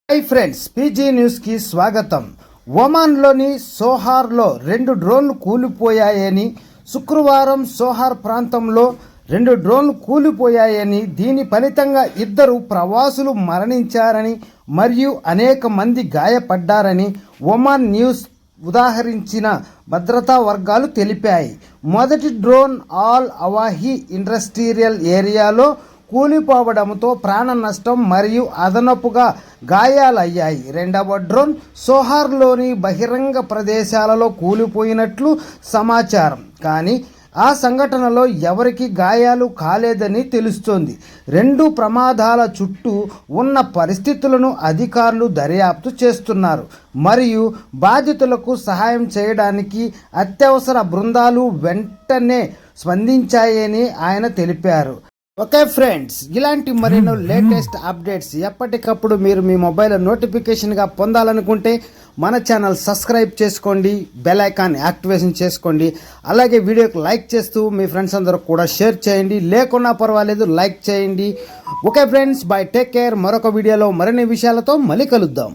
Hi friends, PG న్యూస్కి స్వాగతం. ఒమాన్లోని సోహార్లో 2 డ్రోన్లు కూలిపోయాయని, శుక్రవారం సోహార్ ప్రాంతంలో 2 డ్రోన్లు కూలిపోయాయని, దీని ఫలితంగా 2 ప్రవాసులు మరణించారని మరియు అనేక మంది గాయపడ్డారని ఒమాన్ న్యూస్ ఉదాహరించిన భద్రతా వర్గాలు తెలిపాయి. మొదటి డ్రోన్ ఆల్ అవాహి ఇండస్ట్రియల్ ఏరియాలో కూలిపోవడంతో ప్రాణ నష్టం మరియు అదనపుగా గాయాలయ్యాయి. రెండవ డ్రోన్ సోహార్లోని బహిరంగ ప్రదేశాలలో కూలిపోయినట్లు సమాచారం, కానీ ఆ సంఘటనలో ఎవరికి గాయాలు కాలేదని తెలుస్తోంది. 2 ప్రమాదాల చుట్టూ ఉన్న పరిస్థితులను అధికారులు దర్యాప్తు చేస్తున్నారు మరియు బాధితులకు సహాయం చేయడానికి అత్యవసర బృందాలు వెంటనే స్పందించాయని ఆయన తెలిపారు. ఓకే ఫ్రెండ్స్, ఇలాంటి మరెన్నో లేటెస్ట్ అప్డేట్స్ ఎప్పటికప్పుడు మీరు మీ మొబైల్ నోటిఫికేషన్గా పొందాలనుకుంటే మన ఛానల్ సబ్స్క్రైబ్ చేసుకోండి, బెల్ ఐకాన్ యాక్టివేషన్ చేసుకోండి. అలాగే వీడియోకి లైక్ చేస్తూ మీ ఫ్రెండ్స్ అందరూ కూడా షేర్ చేయండి, లేకున్నా పర్వాలేదు లైక్ చేయండి. Okay friends, by, take care. మరొక వీడియోలో మరిన్ని విషయాలతో మళ్ళీ కలుద్దాం.